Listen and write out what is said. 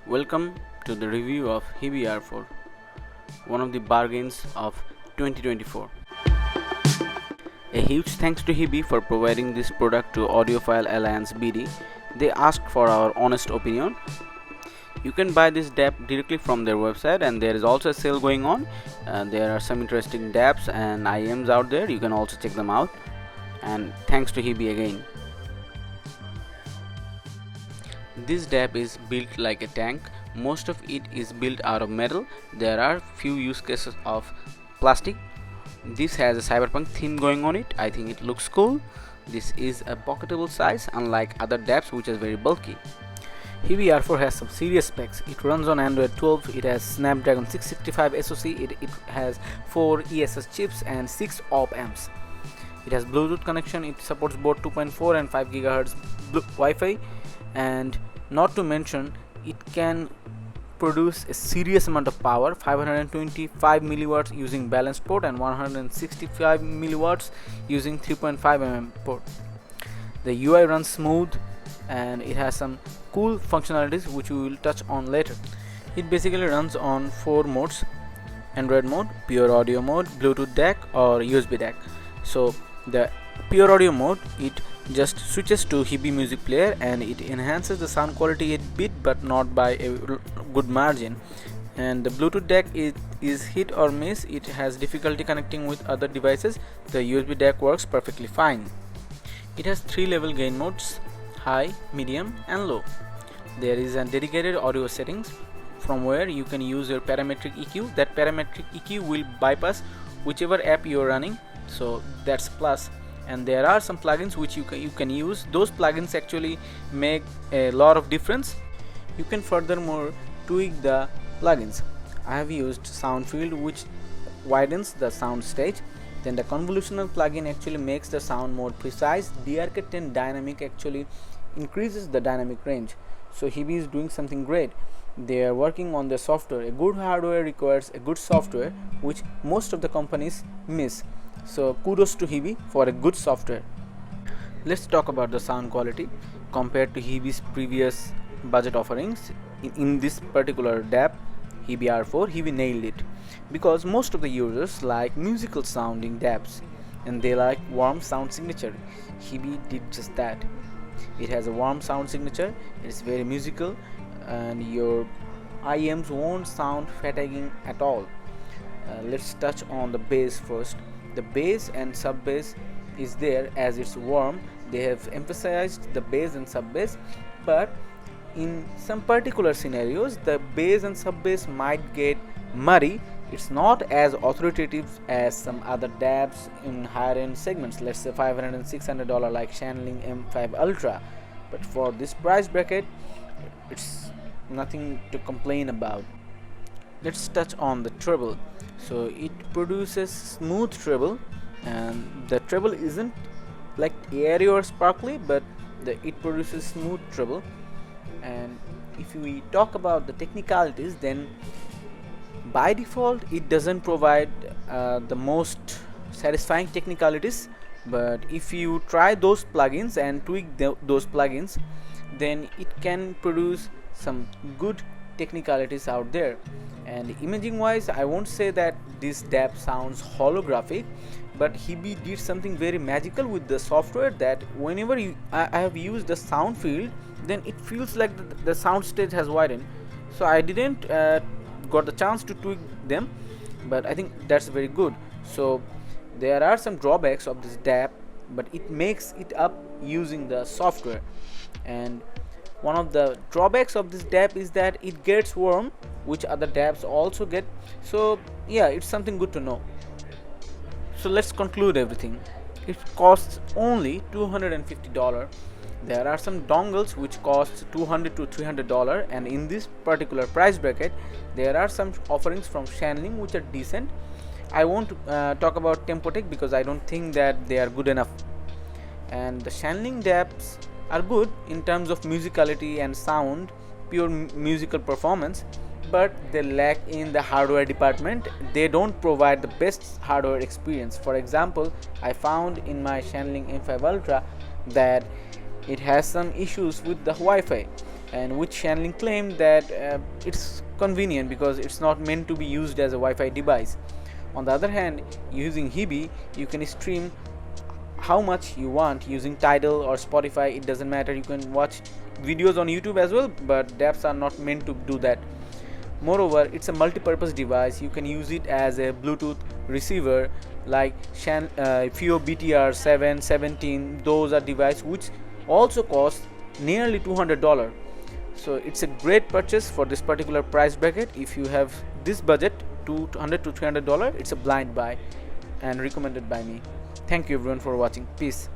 Welcome to the review of HIby R4, one of the bargains of 2024. A huge thanks to HIby for providing this product to Audiophile Alliance BD. They asked for our honest opinion. You can buy this DAP directly from their website, and there is also a sale going on. There are some interesting DAPs and IMs out there. You can also check them out. And thanks to HIby again. This DAP is built like a tank. Most of it is built out of metal. There are few use cases of plastic. This has a cyberpunk theme going on it. I think it looks cool. This is a pocketable size, unlike other DAPs which is very bulky. HIby R4 has some serious specs. It runs on Android 12. It has Snapdragon 665 SoC. It has 4 ESS chips and 6 op amps. It has Bluetooth connection. It supports both 2.4 and 5 GHz Wi-Fi, and not to mention it can produce a serious amount of power, 525 milliwatts using balanced port and 165 milliwatts using 3.5 mm port. The UI runs smooth and it has some cool functionalities which we will touch on later. It basically runs on 4 modes: Android mode, pure audio mode, Bluetooth DAC or USB DAC. So the pure audio mode, it just switches to HIby music player and it enhances the sound quality a bit, but not by a good margin. And the Bluetooth DAC is hit or miss. It has difficulty connecting with other devices. The USB DAC works perfectly fine. It has 3 level gain modes: high, medium and low. There is a dedicated audio settings from where you can use your parametric EQ. That parametric EQ will bypass whichever app you are running, so that's plus. And there are some plugins which you can use. Those plugins actually make a lot of difference. You can furthermore tweak the plugins. I have used Soundfield, which widens the sound stage. Then the convolutional plugin actually makes the sound more precise. DRK10 dynamic actually increases the dynamic range. So HIby is doing something great. They are working on the software. A good hardware requires a good software, which most of the companies miss. So kudos to HIby for a good software. Let's talk about the sound quality compared to HIby's previous budget offerings. In this particular DAP, HIby R4, HIby nailed it, because most of the users like musical sounding DAPs and they like warm sound signature. HIby did just that. It has a warm sound signature. It is very musical and your IMs won't sound fatiguing at all. Let's touch on the bass first. The bass and sub bass is there as it's warm. They have emphasized the bass and sub bass, but in some particular scenarios the bass and sub bass might get muddy. It's not as authoritative as some other DAPs in higher end segments, let's say $500 and $600 like Channeling M5 Ultra, but for this price bracket it's nothing to complain about. Let's touch on the treble. So it produces smooth treble, and the treble isn't like airy or sparkly, but it produces smooth treble. And if we talk about the technicalities, then by default it doesn't provide the most satisfying technicalities, but if you try those plugins and tweak those plugins, then it can produce some good technicalities out there. And imaging wise, I won't say that this DAP sounds holographic, but HIby did something very magical with the software, that whenever I have used the Soundfield, then it feels like the sound stage has widened. So I didn't got the chance to tweak them, but I think that's very good. So there are some drawbacks of this DAP, but it makes it up using the software. And one of the drawbacks of this DAP is that it gets warm, which other DAPs also get. So yeah, it's something good to know. So let's conclude everything. It costs only $250. There are some dongles which cost $200 to $300, and in this particular price bracket there are some offerings from Channeling which are decent. I won't talk about Tempotech because I don't think that they are good enough. And the Channeling DAPs are good in terms of musicality and sound, pure musical performance, but they lack in the hardware department. They don't provide the best hardware experience. For example, I found in my Channeling M5 Ultra that it has some issues with the Wi-Fi. and which channeling claimed that it's convenient because it's not meant to be used as a Wi-Fi device. On the other hand, using HIby, you can stream how much you want using Tidal or Spotify. It doesn't matter. You can watch videos on YouTube as well, but dApps are not meant to do that. Moreover, it's a multi-purpose device. You can use it as a Bluetooth receiver like FIO BTR 7, 17. Those are devices which also cost nearly $200. So it's a great purchase for this particular price bracket. If you have this budget, $200 to $300, it's a blind buy and recommended by me. Thank you everyone for watching. Peace.